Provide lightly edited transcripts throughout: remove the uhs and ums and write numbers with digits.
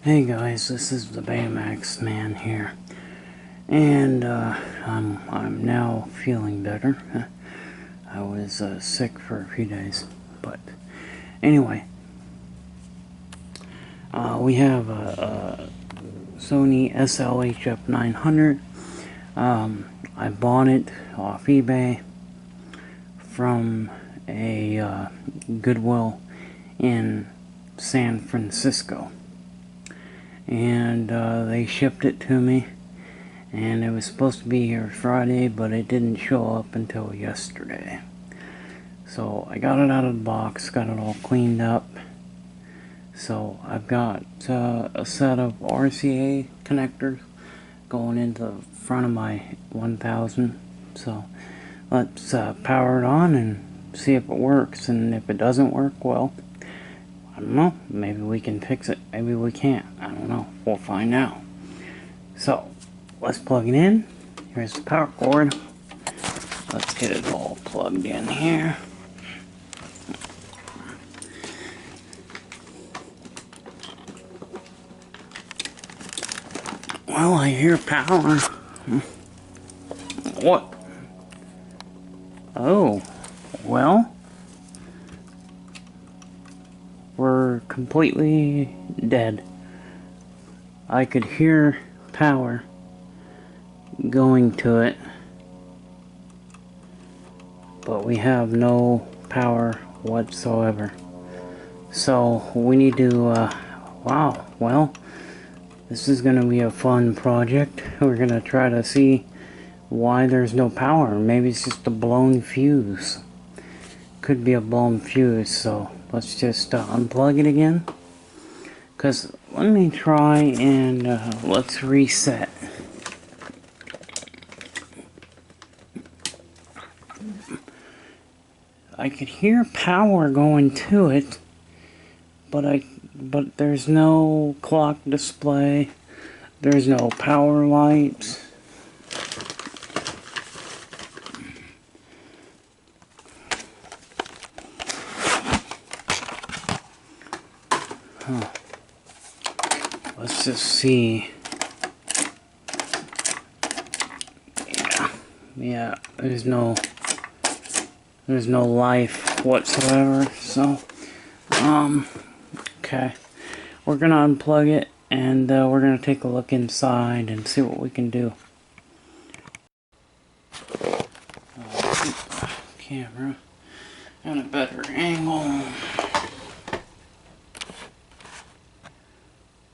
Hey guys, this is the Baymax man here, and I'm now feeling better. I was sick for a few days, but anyway, we have a Sony HF900. I bought it off eBay from a Goodwill in San Francisco. And they shipped it to me, and it was supposed to be here Friday, but it didn't show up until yesterday. So I got it out of the box, got it all cleaned up. So I've got a set of RCA connectors going into the front of my 1000. So let's power it on and see if it works, and if it doesn't work, well, I don't know, maybe we can fix it, maybe we can't, I don't know, we'll find out. So, let's plug it in. Here's the power cord. Let's get it all plugged in here. Well, I hear power. What? Oh, well, we're completely dead. I could hear power going to it, but we have no power whatsoever. So we need to, wow, well, this is going to be a fun project. We're going to try to see why there's no power. Maybe it's just a blown fuse. Could be a blown fuse, so let's just unplug it again. Because let me try and let's reset. I could hear power going to it, but there's no clock display. There's no power lights. Huh. Let's just see. Yeah, there's no life whatsoever. So, okay, we're gonna unplug it, and we're gonna take a look inside and see what we can do. Camera at a better angle.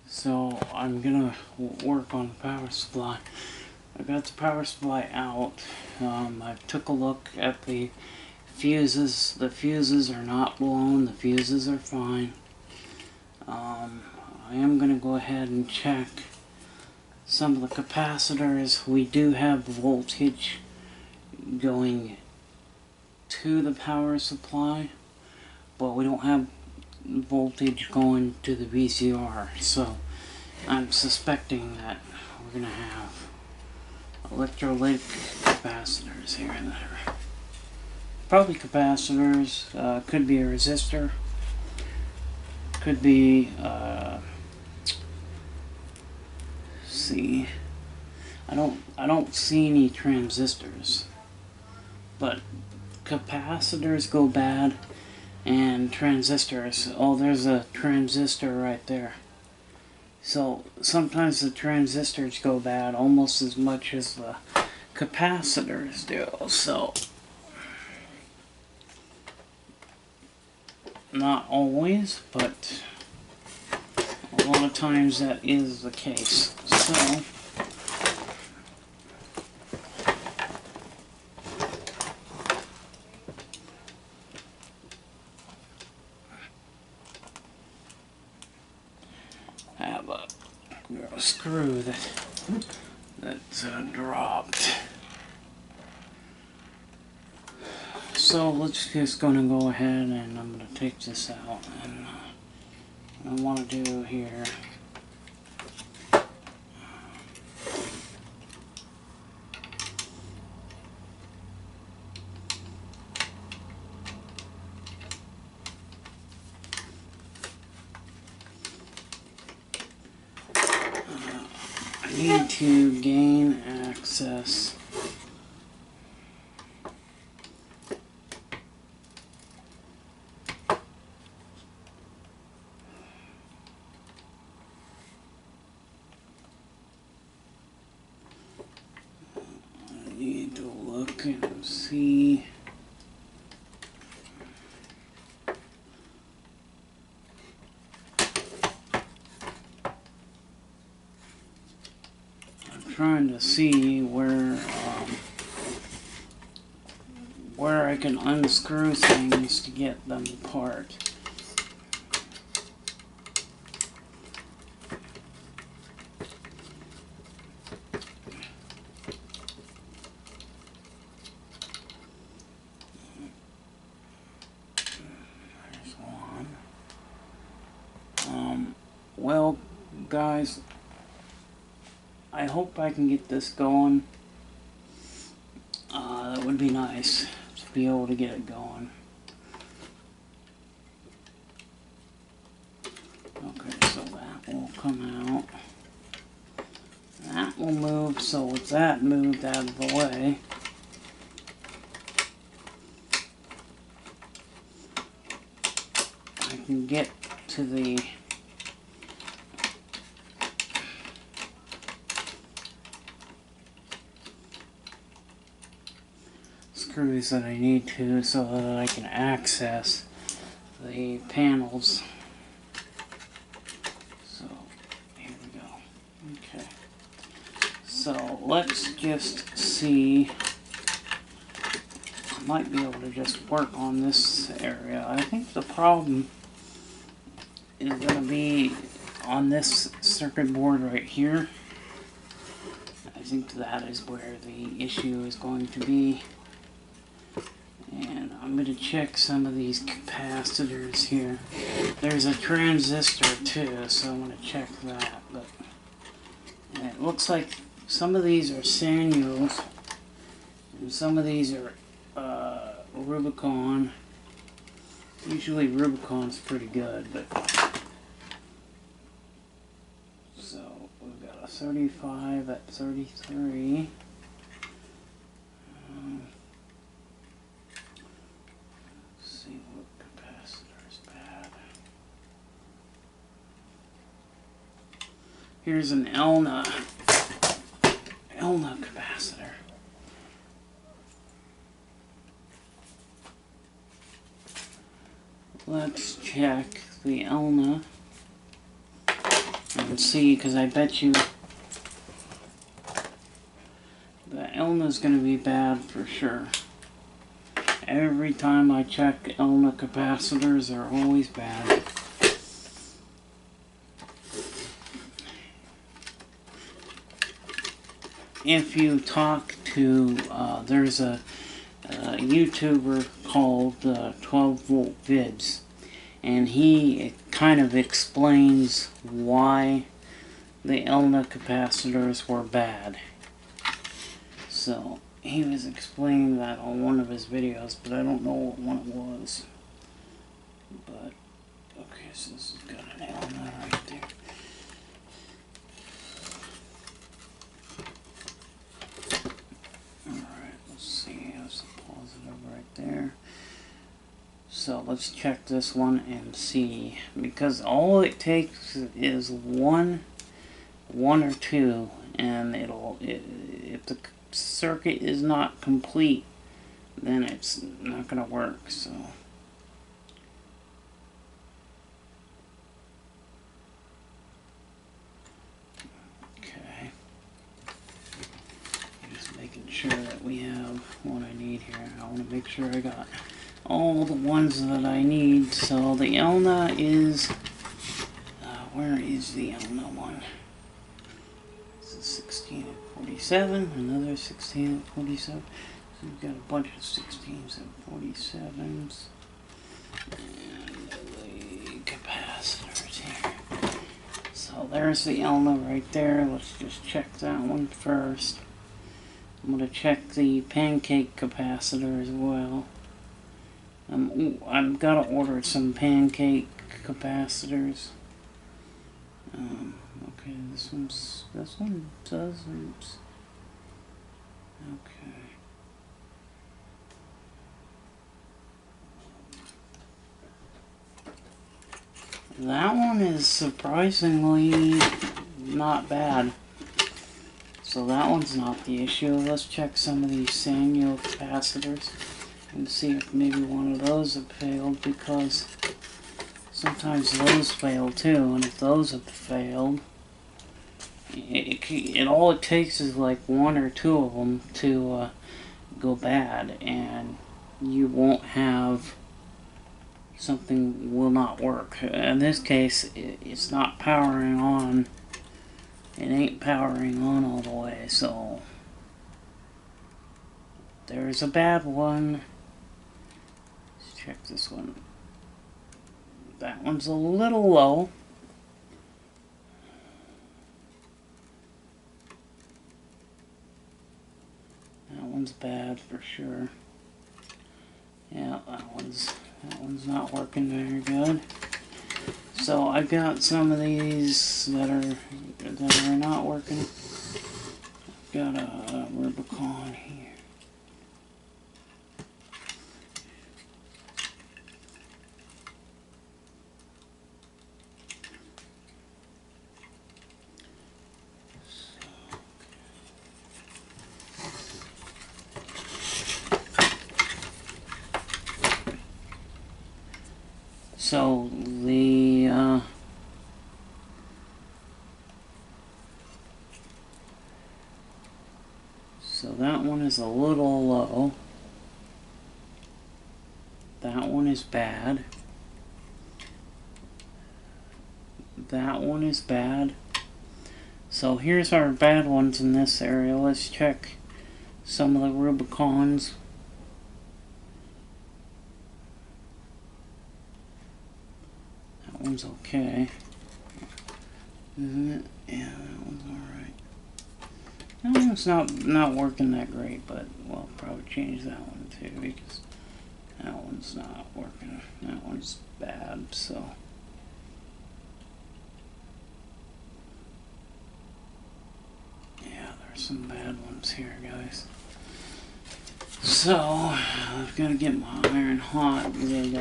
So I'm gonna work on the power supply. I got the power supply out. I took a look at the fuses. The fuses are not blown. The fuses are fine. I am gonna go ahead and check some of the capacitors. We do have voltage going to the power supply, but we don't have voltage going to the VCR. So I'm suspecting that we're gonna have electrolytic capacitors here and there. Probably capacitors, could be a resistor, could be, see, I don't see any transistors, but capacitors go bad, and transistors, oh, there's a transistor right there. So sometimes the transistors go bad almost as much as the capacitors do. So not always, but a lot of times that is the case. So I have a screw that's dropped. So let's just gonna go ahead and I'm gonna take this out, and what I want to do here, to gain access. I need to look and see. Trying to see where I can unscrew things to get them apart. There's one. Well, guys, I hope I can get this going. That would be nice to be able to get it going. Okay, so that will come out. That will move, so with that moved out of the way, I can get to the screws that I need to, so that I can access the panels. So here we go. Okay, so let's just see. I might be able to just work on this area. I think the problem is going to be on this circuit board right here. I think that is where the issue is going to be. And I'm going to check some of these capacitors here. There's a transistor too, so I'm going to check that. But it looks like some of these are Sanuels, and some of these are Rubicon. Usually Rubicon's pretty good, but so we've got a 35 at 33. Here's an Elna capacitor. Let's check the Elna and see, because I bet you the Elna's going to be bad for sure. Every time I check Elna capacitors, they're always bad. If you talk to, there's a YouTuber called 12 Volt Vids, and he kind of explains why the Elna capacitors were bad. So he was explaining that on one of his videos, but I don't know what one it was. But okay, so this has got an Elna right there. There. So let's check this one and see, because all it takes is one or two, and if the circuit is not complete, then it's not going to work. So okay, just making sure that we have what I need here. I want to make sure I got all the ones that I need. So the Elna is, where is the Elna one? This is 16 at 47, another 16 at 47. So we've got a bunch of 16s and 47s. And the capacitors here. So there's the Elna right there. Let's just check that one first. I'm going to check the pancake capacitor as well. I've got to order some pancake capacitors. Okay, this one doesn't. Okay. That one is surprisingly not bad. So that one's not the issue. Let's check some of these Sanyo capacitors and see if maybe one of those have failed, because sometimes those fail too, and if those have failed, all it takes is like one or two of them to go bad, and you won't have, something will not work. In this case, it's not powering on. It ain't powering on all the way, so there's a bad one. Let's check this one. That one's a little low. That one's bad for sure. Yeah, that one's not working very good. So I've got some of these that are not working. I've got a Rubicon here. So that one is a little low. That one is bad. That one is bad. So here's our bad ones in this area. Let's check some of the Rubicons. That one's okay, isn't it? Yeah, that one's alright. That one's not working that great, but we'll probably change that one too, because that one's not working. That one's bad, so. Yeah, there's some bad ones here, guys. So, I've got to get my iron hot, because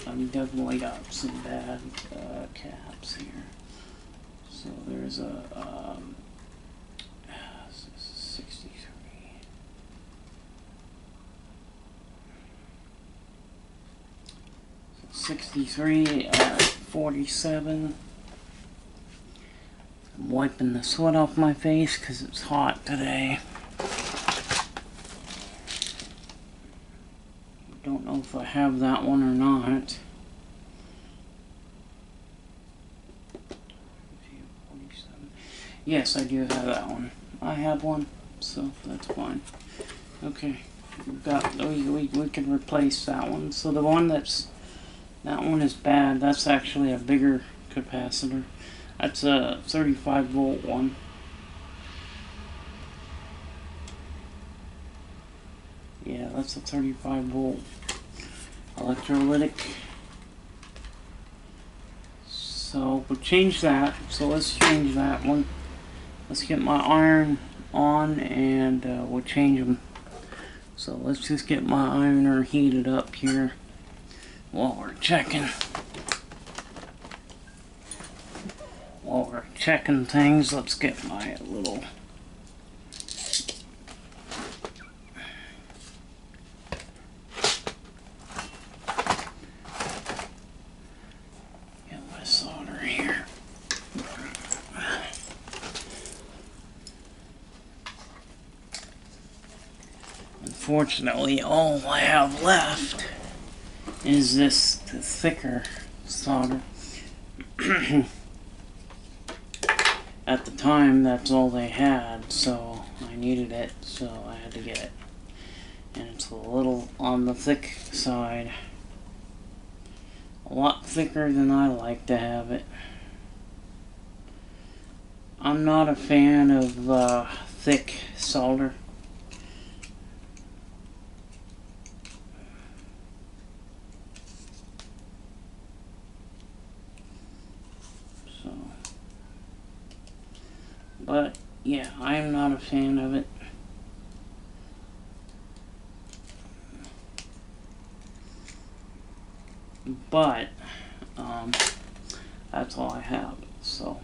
I've definitely got some bad caps here. So there's a 63 at 47. I'm wiping the sweat off my face because it's hot today. Don't know if I have that one or not. Yes, I do have that one. I have one, so that's fine. Okay, we can replace that one. So the one that one is bad. That's actually a bigger capacitor. That's a 35 volt one. Yeah, that's a 35 volt electrolytic. So we'll change that. So let's change that one. Let's get my iron on, and we'll change them. So let's just get my ironer heated up here while we're checking. While we're checking things, let's get my little solder here. Unfortunately, all I have left is the thicker solder. At the time, that's all they had, so I needed it, so I had to get it. And it's a little on the thick side. A lot thicker than I like to have it. I'm not a fan of thick solder. So But yeah, I am not a fan of it. But that's all I have. So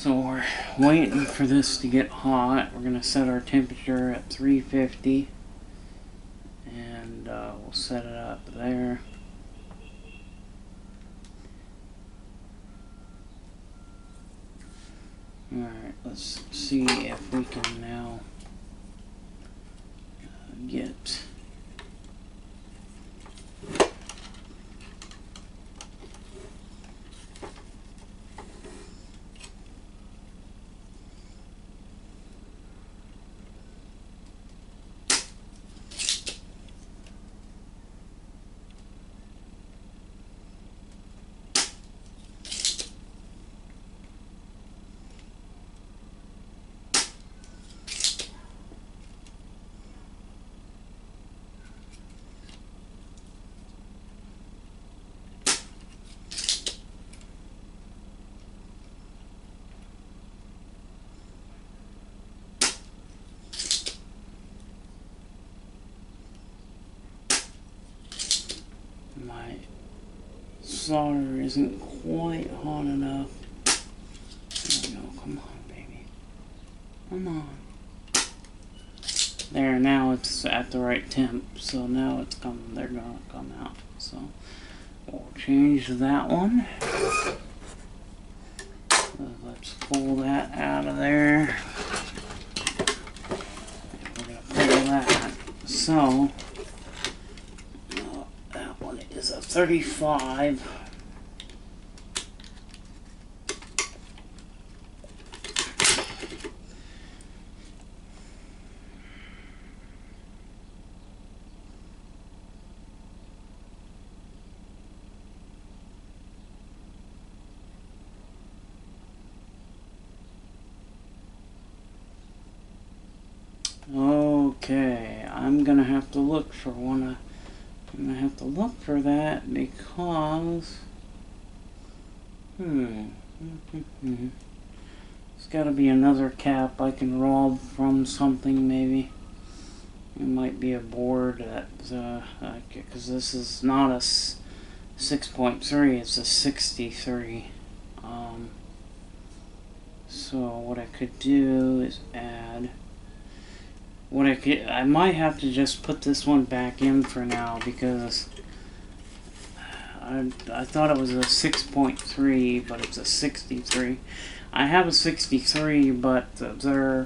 we're waiting for this to get hot. We're gonna set our temperature at 350, and we'll set it up there. Alright, let's see if we can now get my solder isn't quite hot enough. There we go. Come on, baby. Come on. There, now it's at the right temp. So now it's coming. They're gonna come out. So we'll change that one. Let's pull that out of there. We're gonna pull that. So that one is a 35. Okay, I'm gonna have to look for one. I'm gonna have to look for that because there's gotta be another cap I can rob from something maybe. It might be a board that because this is not a 6.3, it's a 63. So what I could do is add. I might have to just put this one back in for now because I thought it was a 6.3, but it's a 63. I have a 63, but they're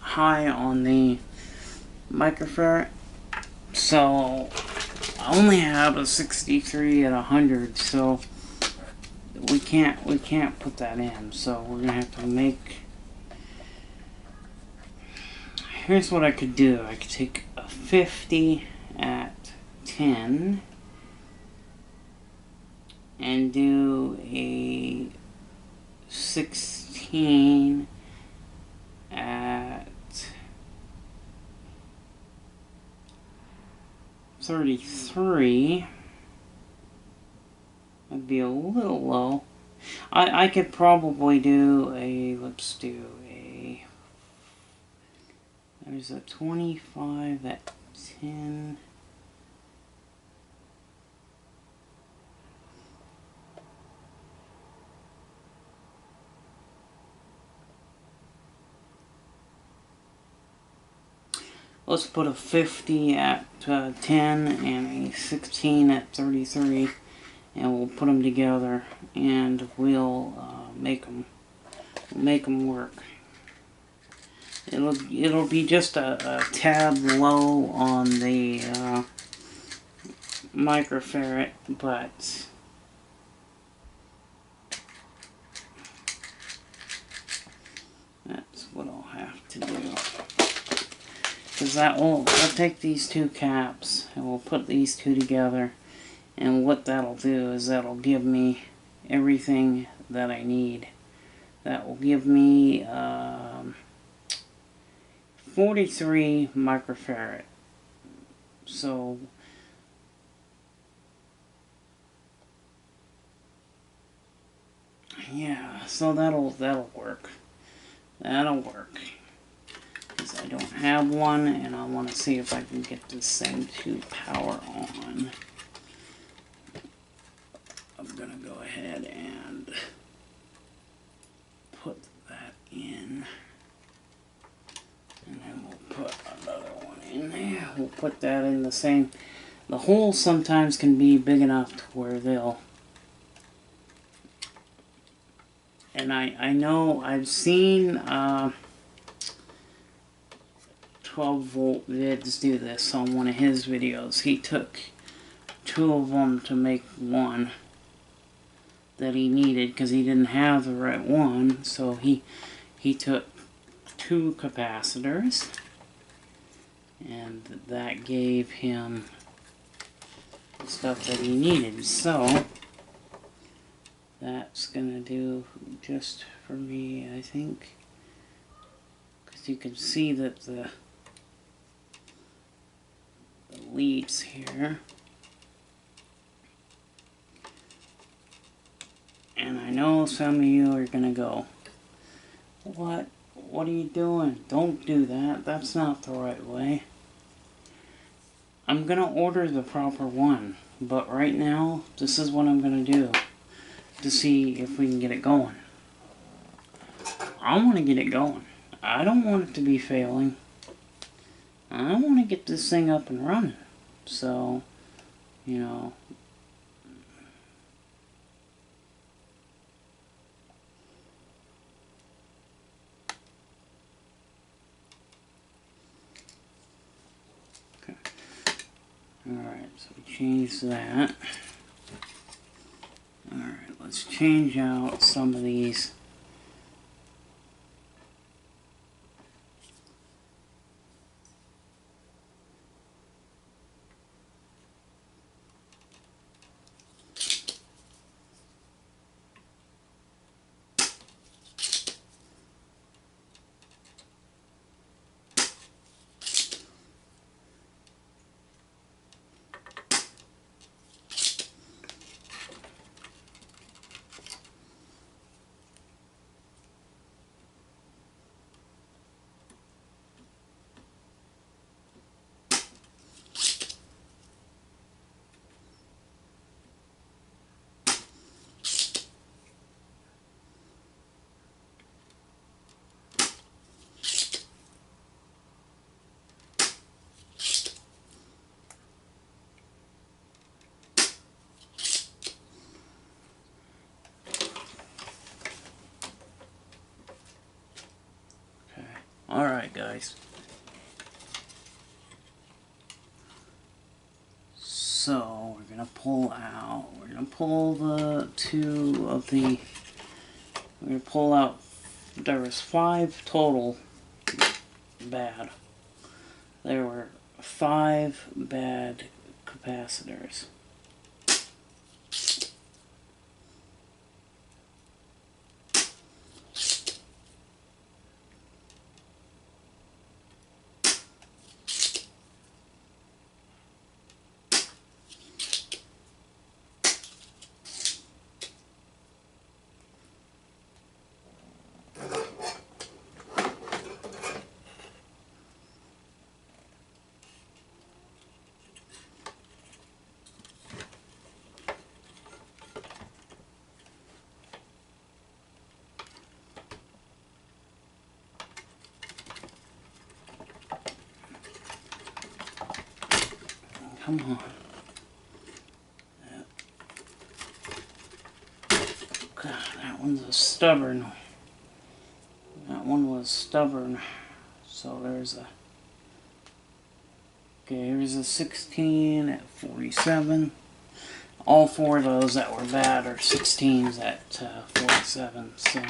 high on the microfarad, so I only have a 63 at 100, so we can't put that in. So we're gonna have to make. Here's what I could do. I could take a 50 at 10 and do a 16 at 33. That'd be a little low. I could probably do a, let's do a, there's a 25 at 10. Let's put a 50 at 10 and a 16 at 33, and we'll put them together, and we'll make them work. It'll be just a tad low on the microfarad, but that's what I'll have to do. Because I'll take these two caps and we'll put these two together, and what that'll do is that'll give me everything that I need. That will give me 43 microfarad. So yeah, so that'll work. That'll work. Because I don't have one, and I want to see if I can get this thing to power on. I'm gonna go ahead and put that in. And then we'll put another one in there. We'll put that in the same. The holes sometimes can be big enough to where they'll. And I know I've seen 12-volt vids do this on one of his videos. He took 2 of them to make one that he needed because he didn't have the right one. So he took 2 capacitors, and that gave him the stuff that he needed. So that's gonna do just for me, I think, because you can see that the leads here, and I know some of you are gonna go, what are you doing? Don't do that. That's not the right way. I'm gonna order the proper one, but right now this is what I'm gonna do to see if we can get it going. I want to get it going. I don't want it to be failing. I want to get this thing up and running. So, you know, okay. Alright, so we change that. Alright, let's change out some of these. Alright guys, so we're going to pull out, we're going to pull the 2 of the, we're going to pull out, there was 5 total bad. There were 5 bad capacitors. Come on. God, that one's a stubborn. That one was stubborn. So there's a. Okay, here's a 16 at 47. All 4 of those that were bad are 16s at 47. So.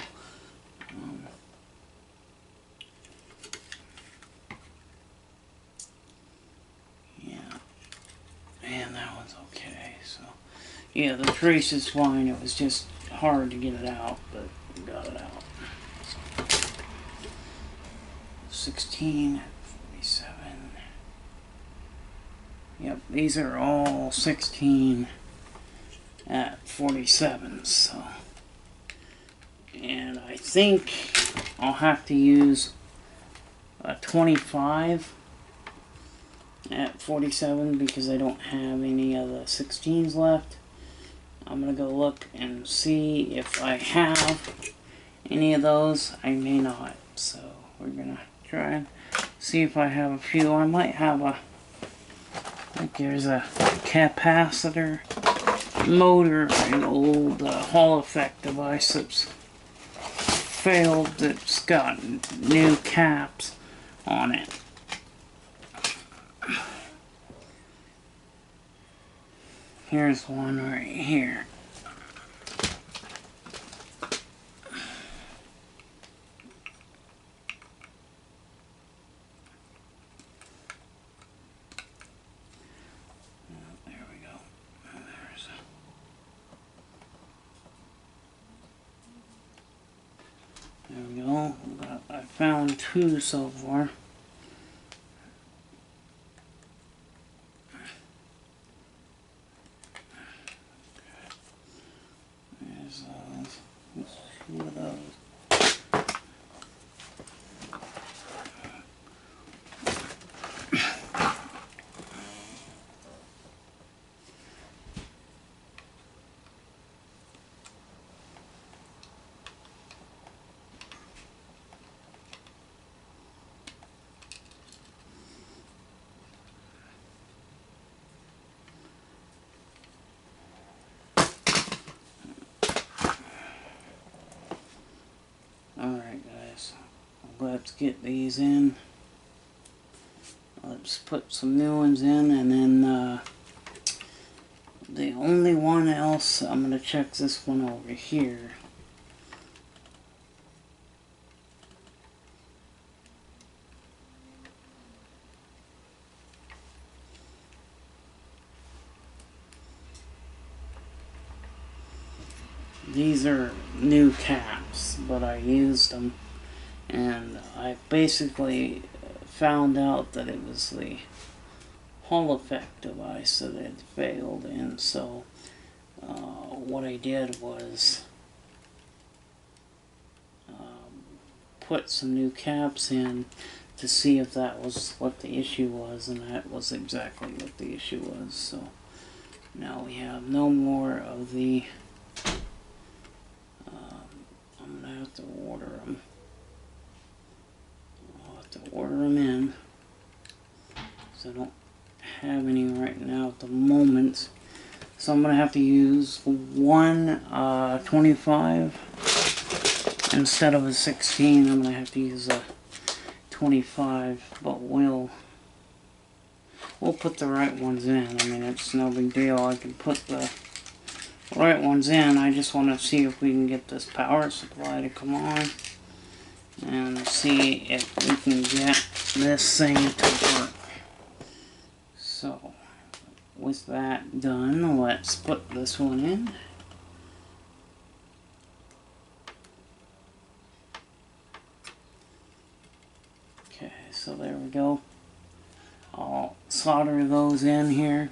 Yeah, the trace is fine. It was just hard to get it out, but we got it out. So, 16 at 47. Yep, these are all 16 at 47. So, and I think I'll have to use a 25 at 47 because I don't have any of the 16s left. I'm gonna go look and see if I have any of those. I may not, so we're gonna try and see if I have a few. I might have a, I think there's a capacitor motor, an old Hall effect device that's failed, that's got new caps on it. Here's one right here. There we go. There we go. I found two so far. There's two of those. Alright guys, let's get these in. Let's put some new ones in, and then the only one else, I'm going to check this one over here. These are new caps, but I used them, and I basically found out that it was the Hall effect device that had failed, and so what I did was put some new caps in to see if that was what the issue was, and that was exactly what the issue was. So now we have no more of the I'm gonna have to order them. I'll have to order them in, so I don't have any right now at the moment. So I'm gonna have to use one 25 instead of a 16. I'm gonna have to use a 25, but we'll put the right ones in. I mean, it's no big deal. I can put the right ones in. I just want to see if we can get this power supply to come on and see if we can get this thing to work. So with that done, let's put this one in. Okay, so there we go. I'll solder those in here.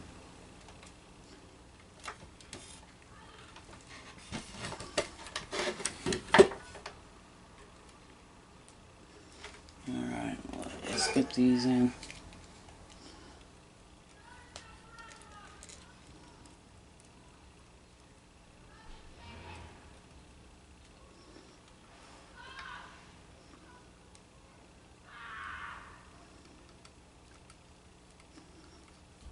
Alright, let's get these in.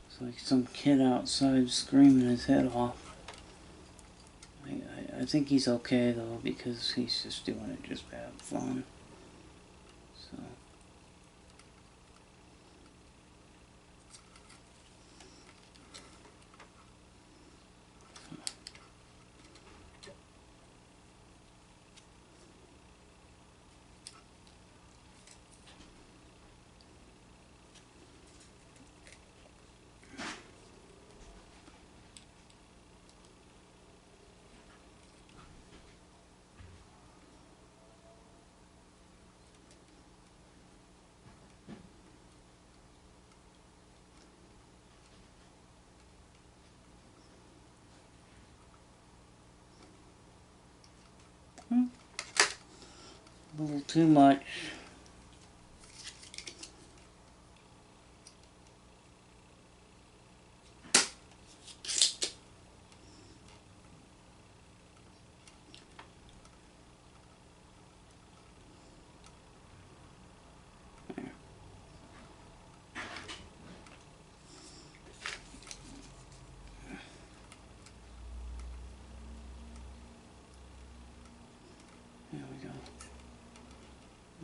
It's like some kid outside screaming his head off. I think he's okay though, because he's just doing it just to have fun. So. A little too much. There we go.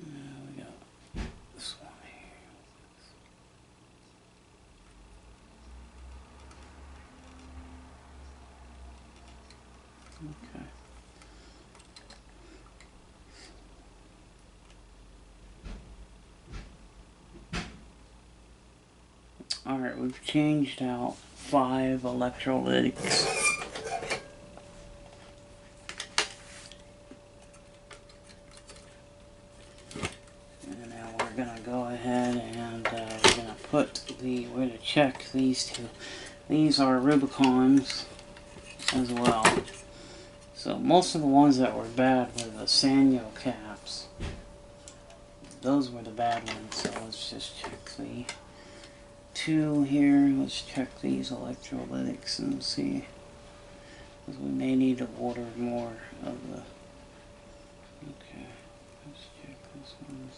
There we go. This one here. Okay. Alright, we've changed out 5 electrolytics. And now we're going to go ahead and we're going to put we're going to check these two. These are Rubicons as well. So most of the ones that were bad were the Sanyo caps. Those were the bad ones, so let's just check the 2 here. Let's check these electrolytics and see, because we may need to order more of the. Okay, let's check this one.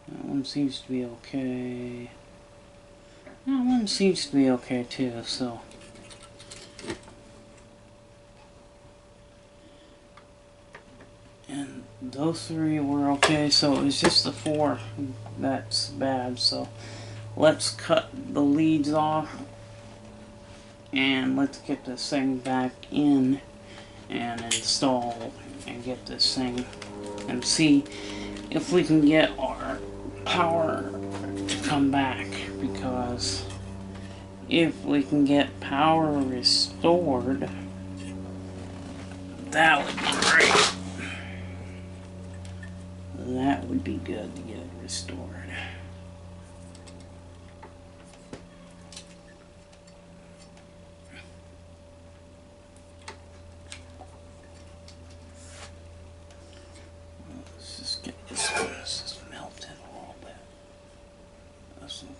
That one seems to be okay. That one seems to be okay too, so. And those 3 were okay, so it was just the 4 that's bad, so. Let's cut the leads off and let's get this thing back in and install and get this thing and see if we can get our power to come back, because if we can get power restored, that would be great. That would be good to get it restored.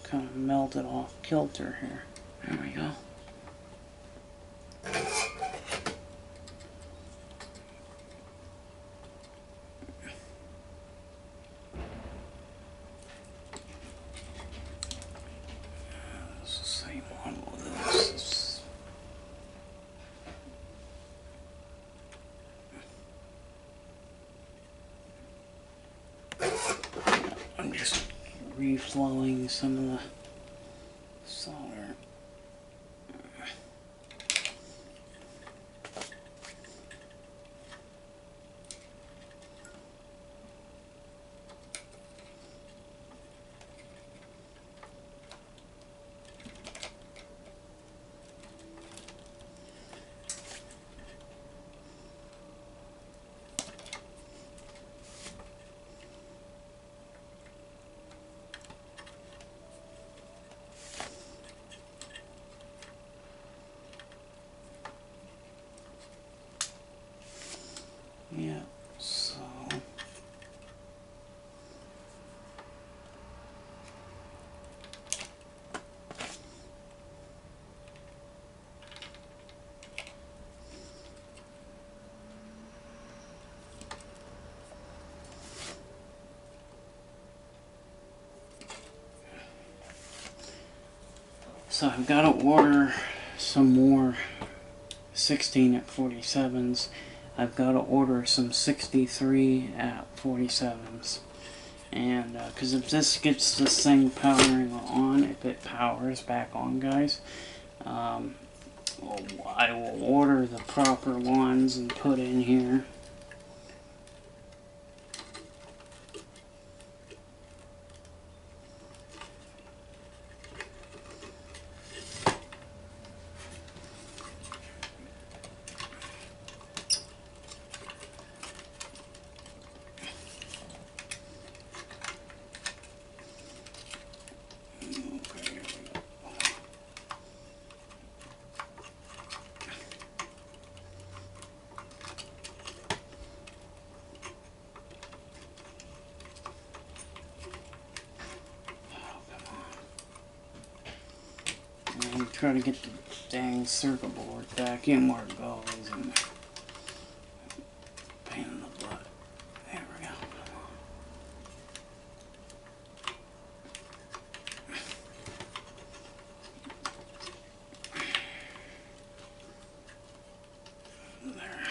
Kind of melted off kilter here. There we go. It's the same one with this. I'm just reflowing some of the solder. Yeah, so I've got to order some more 16 at 47s. I've got to order some 63 at 47s. And because if this gets this thing powering on, if it powers back on, guys, I will order the proper ones and put in here. try to get the dang circuit board back in where it goes. And pain in the butt. There we go. There.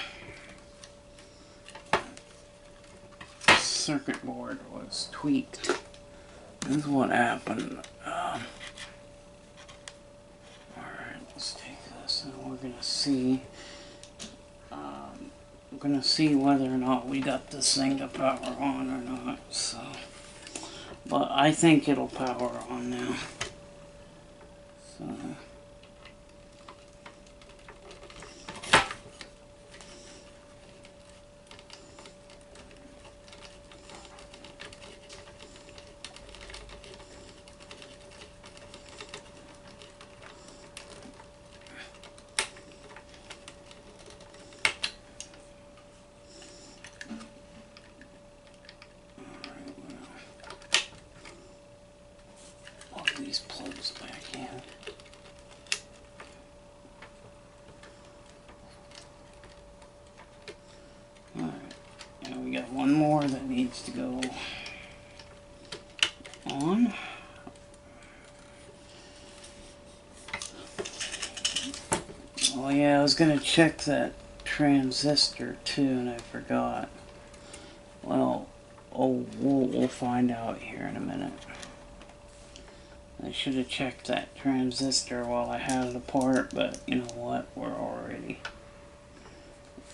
Circuit board was tweaked. This is what happened. Alright, let's take this and we're gonna see. We're gonna see whether or not we got this thing to power on or not. So, but I think it'll power on now. So. These plugs back in. Alright, and we got one more that needs to go on. Oh yeah, I was gonna check that transistor too and I forgot. Well, we'll find out here in a minute. I should have checked that transistor while I had it apart, but you know what? We're already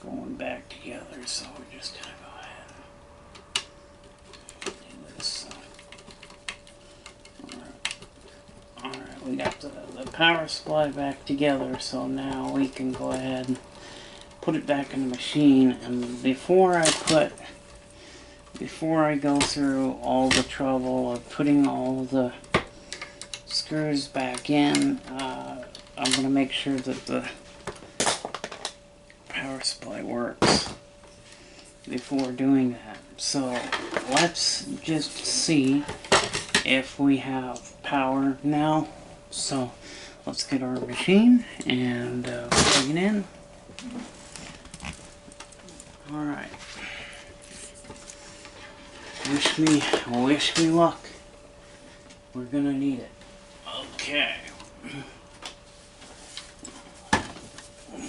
going back together, so we're just gonna go ahead and do this. Alright, we got the power supply back together, so now we can go ahead and put it back in the machine. And before I go through all the trouble of putting all the screws back in, I'm going to make sure that the power supply works before doing that. So let's just see if we have power now. So let's get our machine and plug it in. Alright. Wish me luck. We're gonna need it. Okay.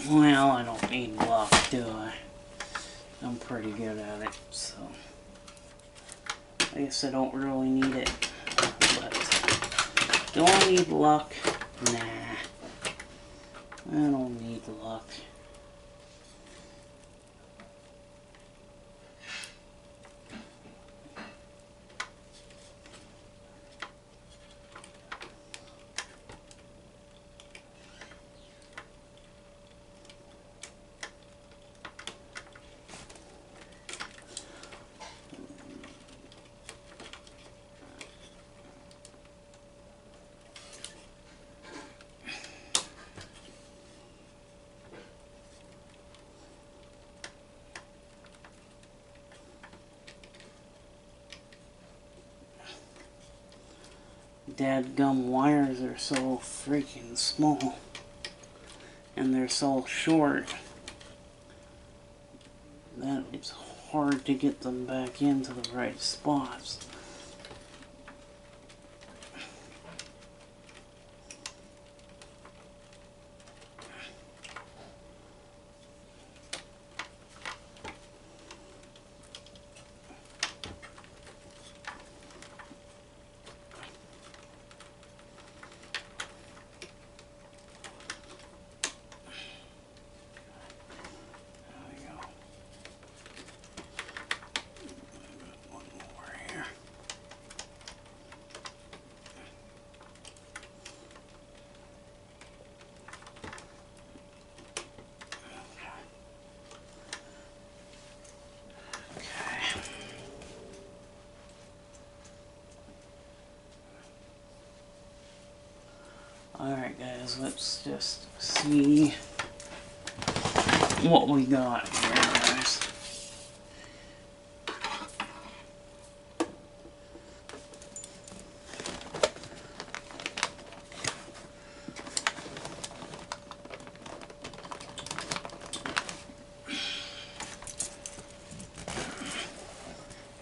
Well, I don't need luck, do I? I'm pretty good at it, so I guess I don't really need it. But do I need luck? Nah. I don't need luck. Dadgum wires are so freaking small and they're so short that it's hard to get them back into the right spots. Alright guys, let's just see what we got here, guys.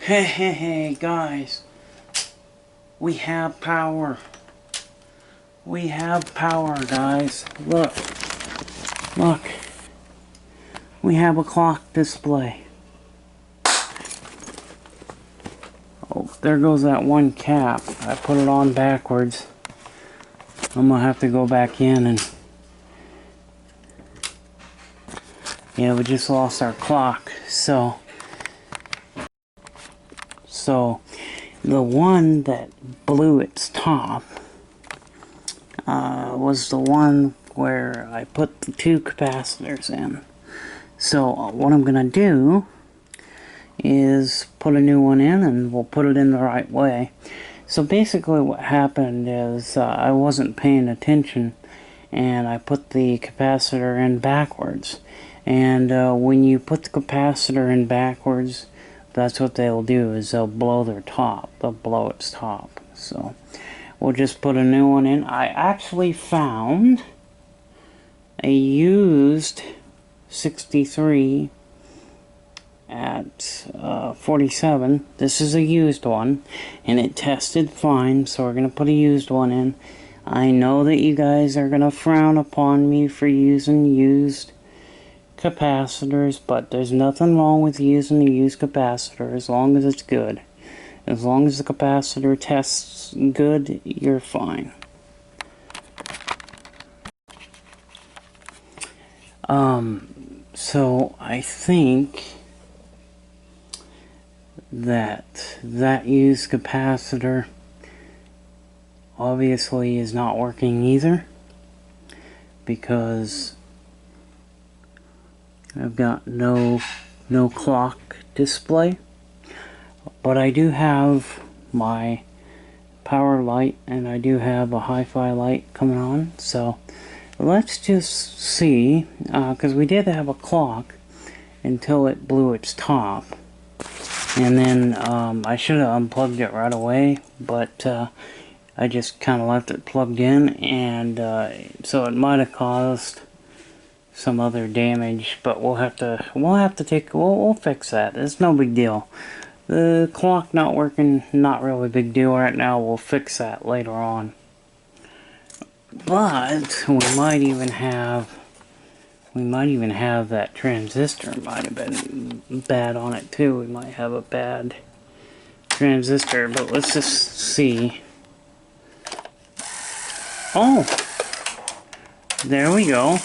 Hey, guys. We have power. We have power, guys. Look. Look. We have a clock display. Oh, there goes that one cap. I put it on backwards. I'm gonna have to go back in and... Yeah, we just lost our clock. So the one that blew its top was the one where I put the two capacitors in. So what I'm gonna do is put a new one in, and we'll put it in the right way. So basically what happened is I wasn't paying attention, and I put the capacitor in backwards. And when you put the capacitor in backwards, that's what they'll do, is they'll blow their top. They'll blow its top. So we'll just put a new one in. I actually found a used 63 at 47. This is a used one, and it tested fine, so we're going to put a used one in. I know that you guys are going to frown upon me for using used capacitors, but there's nothing wrong with using a used capacitor as long as it's good. As long as the capacitor tests good, you're fine. So I think that used capacitor obviously is not working either, because I've got no clock display, but I do have my power light, and I do have a hi-fi light coming on. So let's just see, because we did have a clock until it blew its top, and then I should have unplugged it right away, but I just kind of left it plugged in, and so it might have caused some other damage, but we'll fix that. It's no big deal. The clock not working, not really a big deal right now. We'll fix that later on. But we might even have that transistor might have been bad on it too. We might have a bad transistor, but let's just see. Oh, there we go.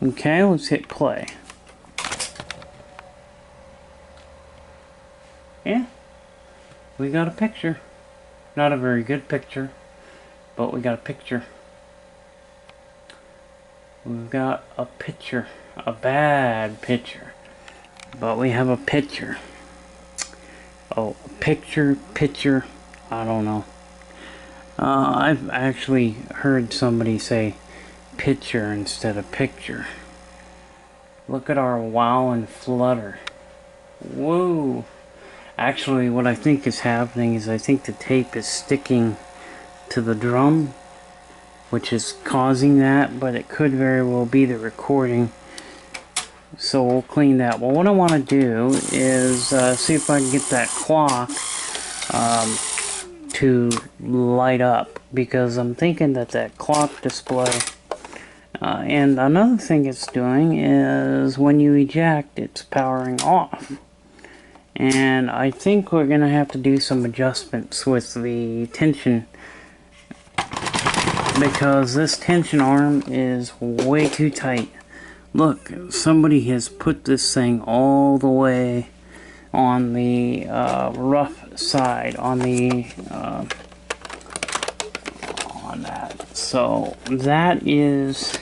Okay, let's hit play. Yeah, we got a picture. Not a very good picture, but we got a picture. We've got a picture. A bad picture, but we have a picture. Oh, picture, I don't know. I've actually heard somebody say picture instead of picture. Look at our wow and flutter. Whoa. Actually, what I think is happening is I think the tape is sticking to the drum, which is causing that, but it could very well be the recording. So we'll clean that. Well, what I want to do is see if I can get that clock to light up, because I'm thinking that clock display, and another thing it's doing is when you eject, it's powering off. And I think we're going to have to do some adjustments with the tension, because this tension arm is way too tight. Look, somebody has put this thing all the way on the rough side, on that. So that is...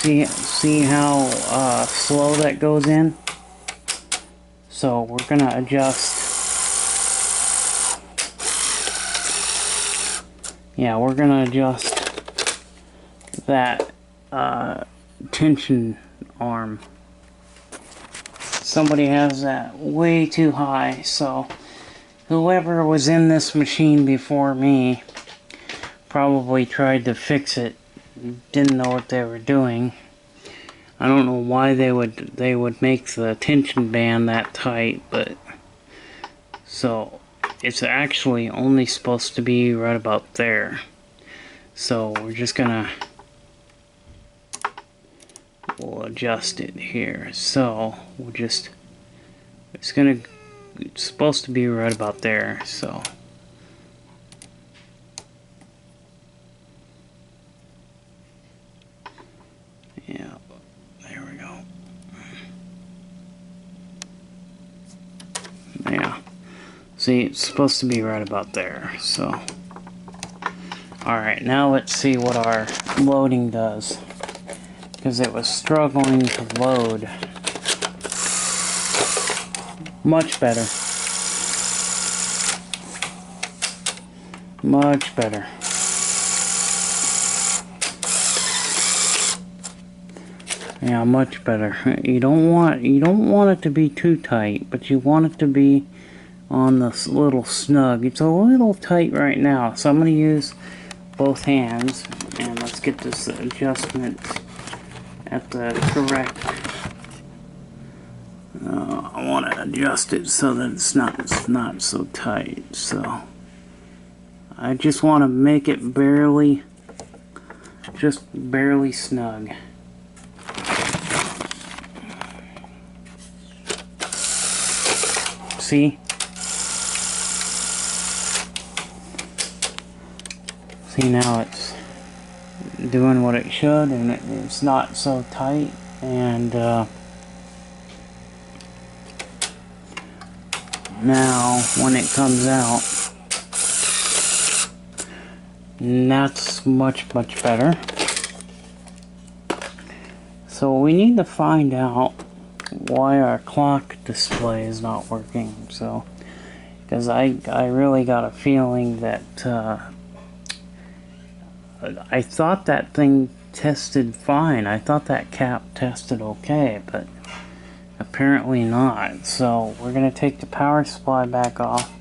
See how slow that goes in? So we're gonna adjust. Yeah, we're gonna adjust that tension arm. Somebody has that way too high, so whoever was in this machine before me probably tried to fix it, didn't know what they were doing. I don't know why they would make the tension band that tight, but so it's actually only supposed to be right about there. So we're just gonna we'll adjust it here. So we'll just it's supposed to be right about there. So yeah, there we go. Yeah. See, it's supposed to be right about there. So alright, now let's see what our loading does. Because it was struggling to load. Much better. Much better. Yeah, much better. You don't want it to be too tight, but you want it to be on this little snug. It's a little tight right now, so I'm going to use both hands, and let's get this adjustment at the correct. I want to adjust it so that it's not so tight. So I just want to make it just barely snug. See? See, now it's doing what it should, and it's not so tight. And now when it comes out, that's much better. So we need to find out why our clock display is not working. So because I really got a feeling that I thought that thing tested fine. I thought that cap tested okay, but apparently not. So we're going to take the power supply back off.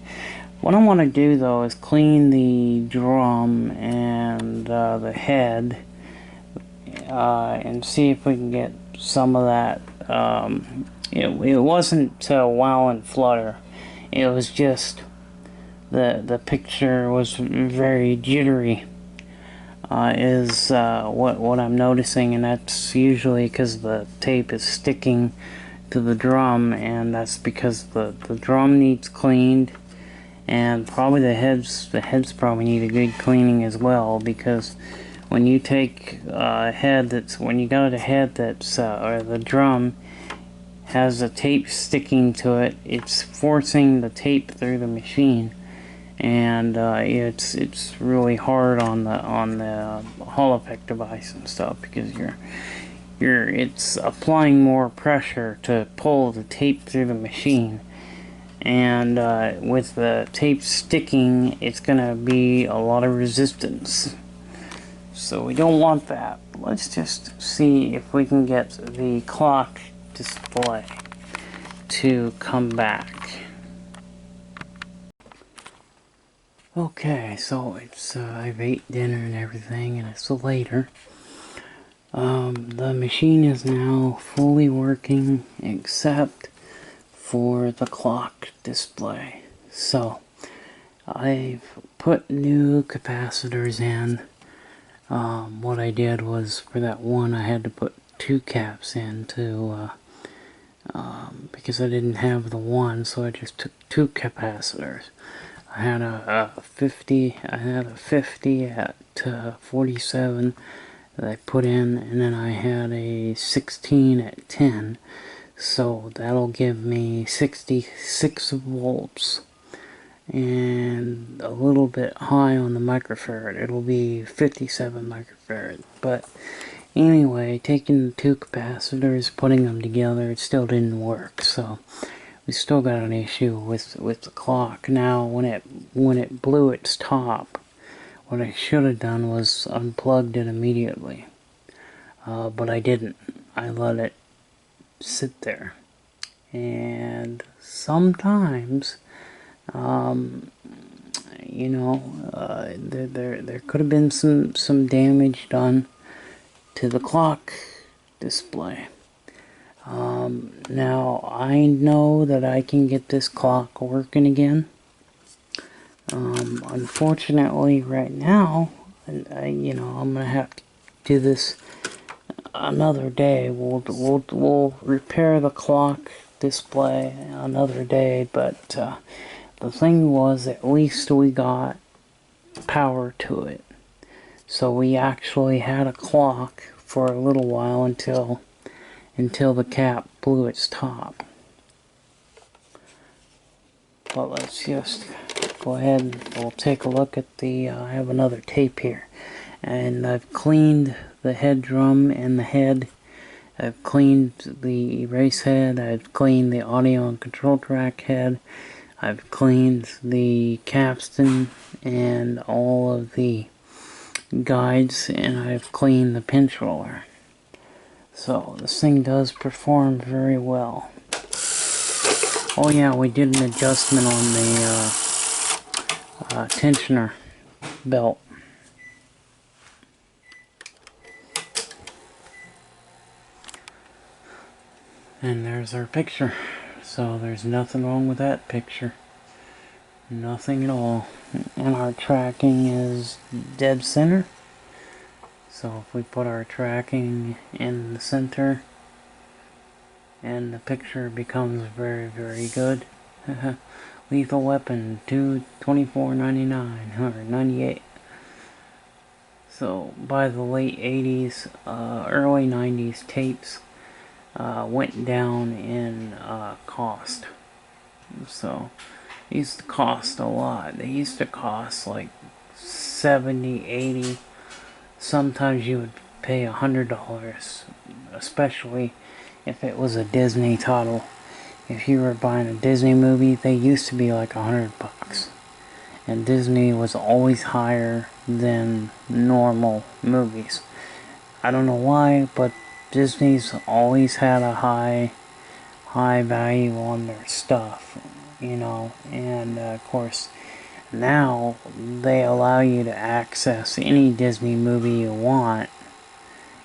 What I want to do though is clean the drum and the head and see if we can get some of that. It wasn't wow and flutter. It was just the picture was very jittery. Is what I'm noticing, and that's usually because the tape is sticking to the drum, and that's because the drum needs cleaned, and probably the heads probably need a good cleaning as well, because when you take a head when you got a head that's or the drum has a tape sticking to it, it's forcing the tape through the machine. And it's really hard on the Hall effect device and stuff, because it's applying more pressure to pull the tape through the machine, and with the tape sticking, it's gonna be a lot of resistance. So we don't want that. Let's just see if we can get the clock display to come back. Okay, so it's I've ate dinner and everything, and it's later. The machine is now fully working except for the clock display. So I've put new capacitors in. What I did was, for that one, I had to put 2 caps in to because I didn't have the one, so I just took 2 capacitors. I had a 50 at 47 that I put in, and then I had a 16 at 10, so that'll give me 66 volts, and a little bit high on the microfarad. It'll be 57 microfarad. But anyway, taking the 2 capacitors, putting them together, it still didn't work. So we still got an issue with the clock. Now, when it blew its top, what I should have done was unplugged it immediately. But I didn't. I let it sit there. And sometimes, you know, there could have been some damage done to the clock display. Now I know that I can get this clock working again. Unfortunately, right now, I'm gonna have to do this another day. We'll repair the clock display another day. But the thing was, at least we got power to it, so we actually had a clock for a little while until the cap blew its top. But let's just go ahead and we'll take a look at the, I have another tape here. And I've cleaned the head drum and the head. I've cleaned the erase head. I've cleaned the audio and control track head. I've cleaned the capstan and all of the guides. And I've cleaned the pinch roller. So this thing does perform very well. Oh yeah, we did an adjustment on the tensioner belt. And there's our picture. So there's nothing wrong with that picture. Nothing at all. And our tracking is dead center. So if we put our tracking in the center, and the picture becomes very, very good. Lethal Weapon, $24.99 or 98. So by the late 80s, early 90s, tapes went down in cost. So they used to cost a lot. They used to cost like $70, $80. Sometimes you would pay $100, especially if it was a Disney title. If you were buying a Disney movie, they used to be like $100. And Disney was always higher than normal movies. I don't know why, but Disney's always had a high value on their stuff, you know. And of course, now they allow you to access any Disney movie you want,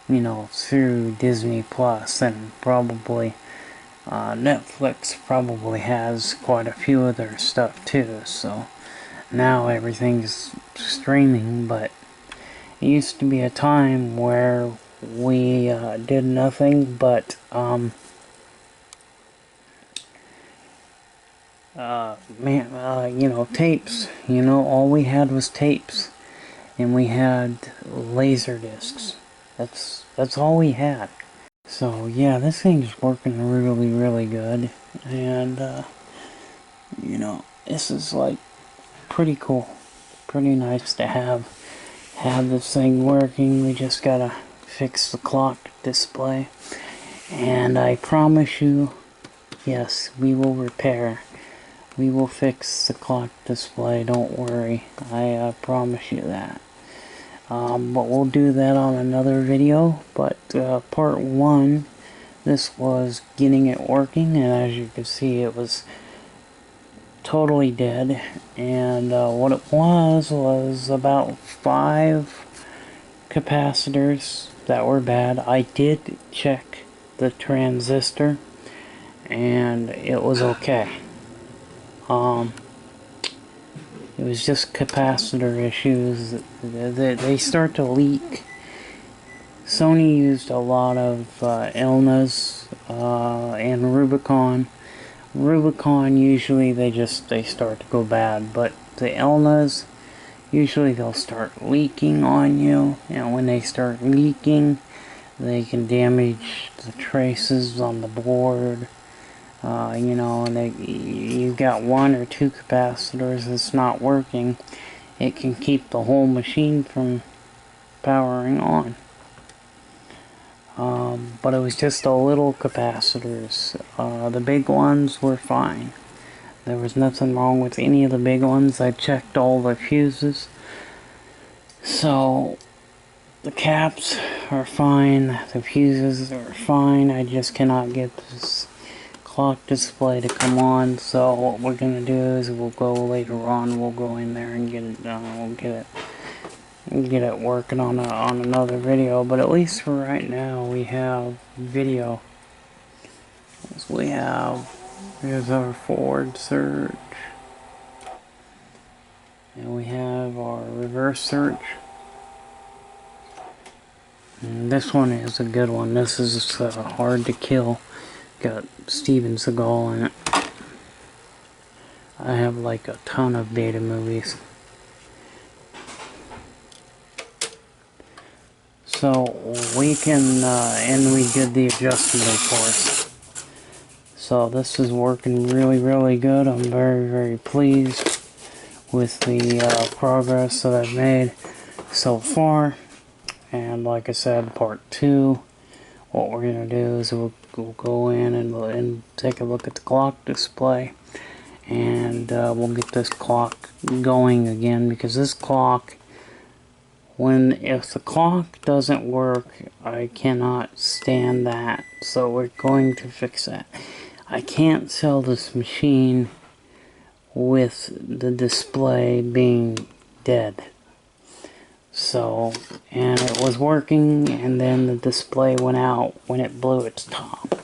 you know, through Disney Plus, and probably Netflix probably has quite a few of their stuff too. So now everything's streaming. But it used to be a time where we did nothing but tapes. You know, all we had was tapes, and we had laser discs. That's all we had. So yeah, this thing's working really, really good, and you know, this is like pretty cool, pretty nice to have this thing working. We just gotta fix the clock display, and I promise you, yes, we will repair. We will fix the clock display. Don't worry, I promise you that. But we'll do that on another video. But part 1, this was getting it working, and as you can see, it was totally dead. And what it was about 5 capacitors that were bad. I did check the transistor, and it was okay. It was just capacitor issues. They start to leak. Sony used a lot of Elnas and Rubicon. Rubicon, usually they start to go bad, but the Elnas, usually they'll start leaking on you, and when they start leaking, they can damage the traces on the board. You know, and you've got 1 or 2 capacitors that's not working, it can keep the whole machine from powering on. But it was just the little capacitors. The big ones were fine. There was nothing wrong with any of the big ones. I checked all the fuses. So the caps are fine, the fuses are fine. I just cannot get this clock display to come on. So what we're gonna do is we'll go later on, we'll go in there and get it done. We'll get it get it working on another video, but at least for right now we have video. So here's our forward search, and we have our reverse search. And this one is a good one. This is hard to kill. Got Steven Seagal in it. I have like a ton of Beta movies. So we can, and we did the adjustment of course. So this is working really good. I'm very pleased with the progress that I've made so far. And like I said, part 2, what we're going to do is we'll go in and take a look at the clock display. And we'll get this clock going again, because this clock, if the clock doesn't work, I cannot stand that. So we're going to fix that. I can't sell this machine with the display being dead. So, and it was working, and then the display went out when it blew its top.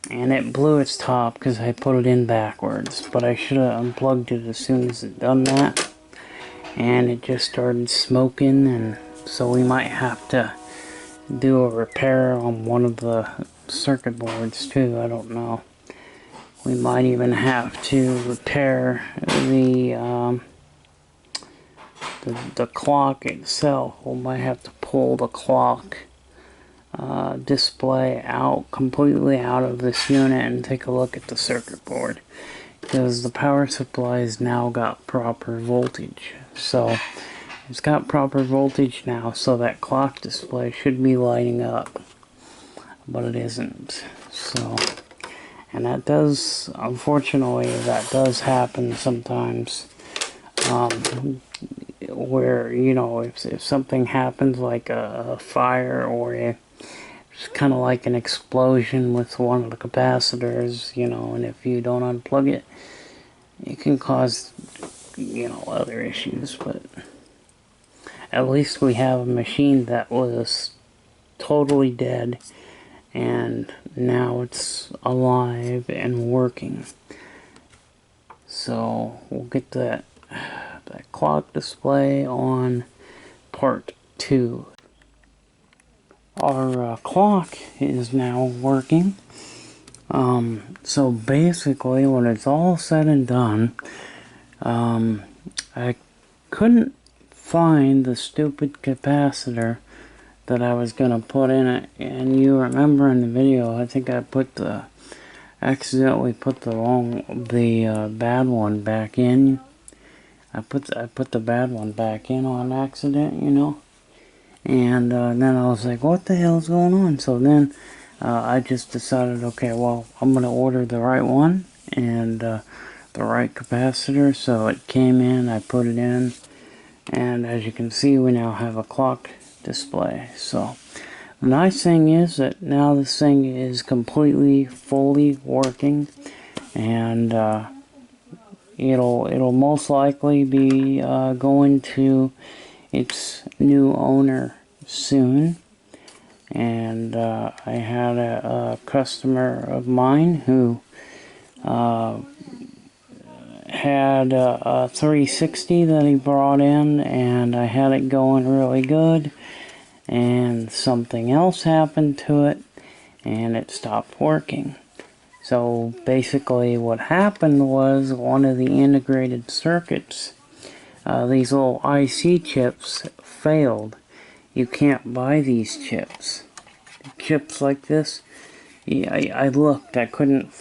And it blew its top because I put it in backwards, but I should have unplugged it as soon as it done that. And it just started smoking, and so we might have to do a repair on one of the circuit boards too. I don't know. We might even have to repair the clock itself. We might have to pull the clock display out completely out of this unit and take a look at the circuit board, because the power supply's now got proper voltage. So it's got proper voltage now, so that clock display should be lighting up, but it isn't. So, and that does, unfortunately, that does happen sometimes, where, you know, if something happens like a fire, or it's kind of like an explosion with one of the capacitors, you know, and if you don't unplug it, it can cause, you know, other issues. But at least we have a machine that was totally dead, and now it's alive and working. So we'll get that clock display on part 2. Our clock is now working. So basically, when it's all said and done, I couldn't find the stupid capacitor that I was gonna put in it. And you remember in the video, I think I accidentally put the bad one back in. I put the bad one back in on accident, you know. And then I was like, what the hell's going on? So then I just decided, okay, well, I'm going to order the right one and the right capacitor. So it came in, I put it in, and as you can see, we now have a clock display. So the nice thing is that now this thing is completely, fully working, and it'll most likely be going to its new owner soon. And I had a customer of mine who had a 360 that he brought in, and I had it going really good, and something else happened to it and it stopped working. So basically what happened was one of the integrated circuits, these little IC chips, failed. You can't buy these chips. Chips like this, I looked, I couldn't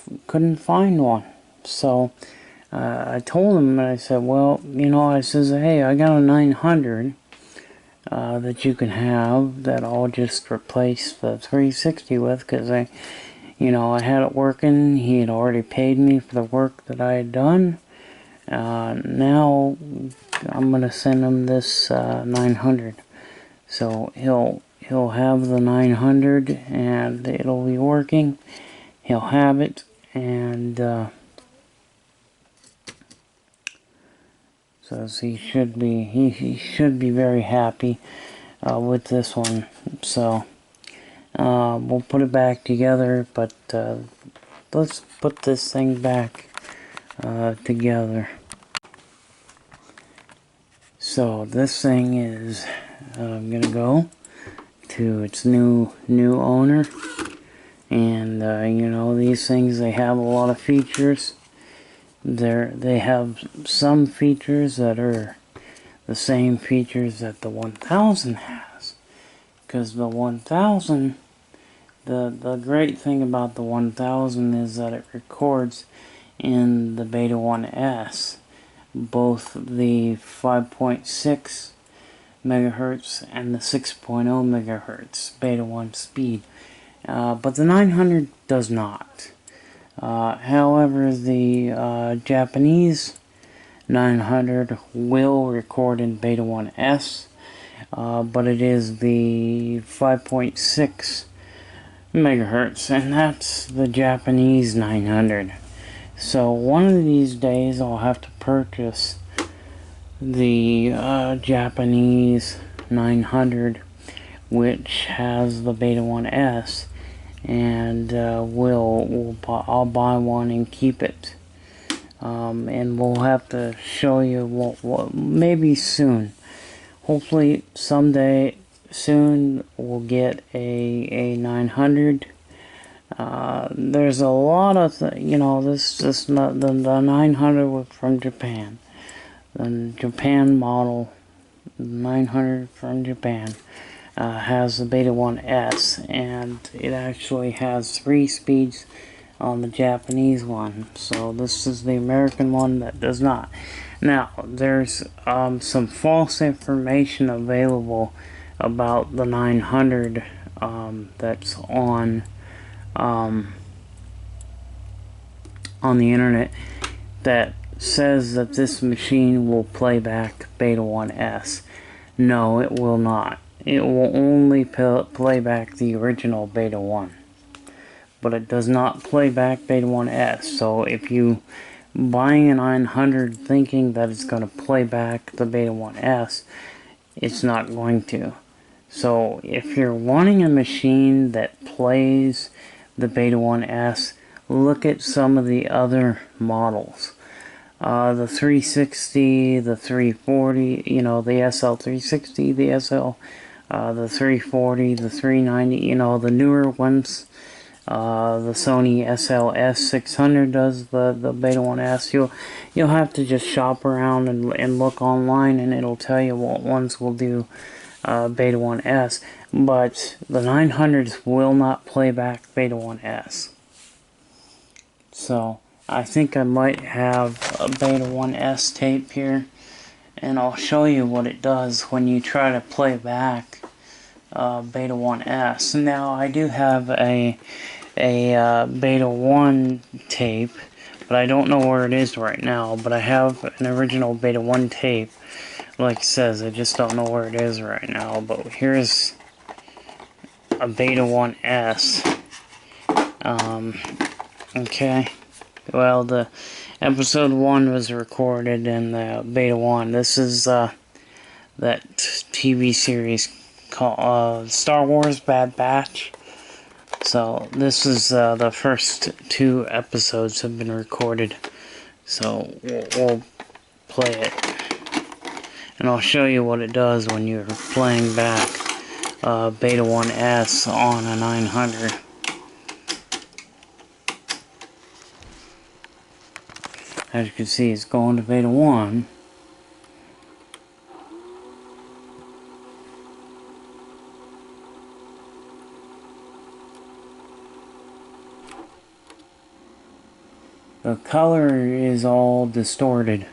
find one. So I told him, and I said, well, you know, I says, hey, I got a 900 that you can have that I'll just replace the 360 with, because I had it working. He had already paid me for the work that I had done. Now I'm gonna send him this 900, so he'll have the 900 and it'll be working. He'll have it, and says he should be very happy with this one. So we'll put it back together, but let's put this thing back together. So this thing is gonna go to its new owner, and you know, these things, they have a lot of features. They have some features that are the same features that the 1000 has, because the 1000, the great thing about the 1000 is that it records in the Beta 1S both the 5.6 megahertz and the 6.0 megahertz Beta 1 speed, but the 900 does not. However, the Japanese 900 will record in Beta 1S, but it is the 5.6 megahertz, and that's the Japanese 900. So one of these days I'll have to purchase the Japanese 900, which has the Beta 1S, and I'll buy one and keep it. And we'll have to show you what maybe soon. Hopefully someday soon we'll get a 900. There's a lot of you know, this not the 900 was from Japan. The Japan model 900 from Japan has the Beta 1S, and it actually has 3 speeds on the Japanese one. So this is the American one that does not. Now, there's some false information available about the 900 that's on the internet that says that this machine will play back Beta 1S. No, it will not. It will only play back the original Beta 1. But it does not play back Beta 1S. So if you buying a 900 thinking that it's going to play back the Beta 1S, it's not going to. So if you're wanting a machine that plays the Beta 1S, look at some of the other models. The 360, the 340, you know, the SL360, the SL, the 340, the 390, you know, the newer ones. The Sony SLS600 does the Beta 1S. You'll have to just shop around and look online, and it'll tell you what ones will do Beta 1S. But the 900s will not play back Beta 1S. So I think I might have a Beta 1S tape here, and I'll show you what it does when you try to play back Beta 1S. Now, I do have a Beta 1 tape, but I don't know where it is right now. But I have an original Beta 1 tape, like it says. I just don't know where it is right now. But here's a Beta 1S. Okay. Well, the episode 1 was recorded in the Beta 1. This is that TV series called Star Wars Bad Batch. So this is the first 2 episodes have been recorded. So we'll play it, and I'll show you what it does when you're playing back Beta 1S on a 900. As you can see, it's going to Beta 1. The color is all distorted.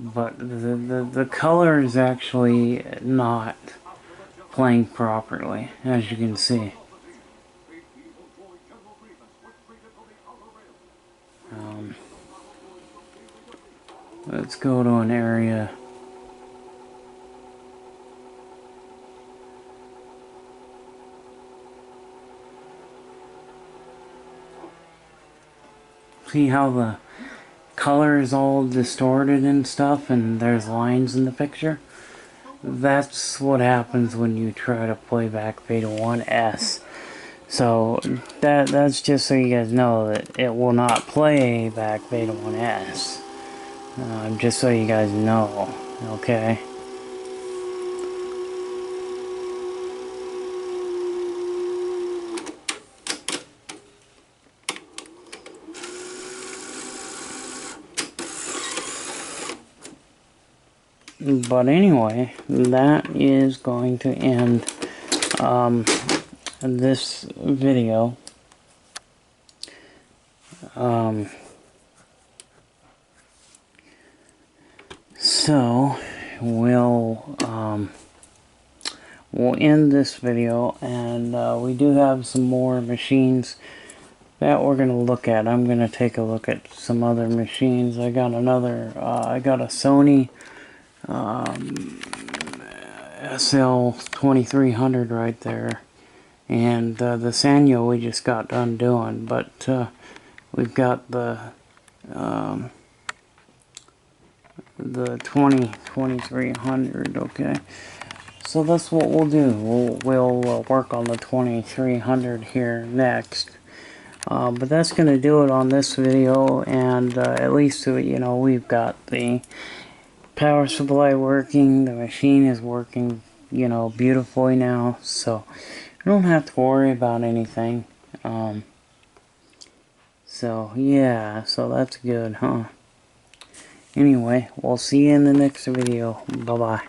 But the color is actually not playing properly, as you can see. Let's go to an area See how the color is all distorted and stuff, and there's lines in the picture? That's what happens when you try to play back Beta 1S. So that's just so you guys know that it will not play back Beta 1S. Just so you guys know, okay? But anyway, that is going to end this video. So we'll end this video, and we do have some more machines that we're gonna look at. I'm gonna take a look at some other machines. I got another. I got a Sony SL2300 right there, and the Sanyo we just got done doing. But we've got the 2300. Okay, so that's what we'll do. We'll work on the 2300 here next. But that's going to do it on this video, and at least, you know, we've got the power supply working, the machine is working, you know, beautifully now, so I don't have to worry about anything. So yeah, so that's good, huh? Anyway, we'll see you in the next video. Bye-bye.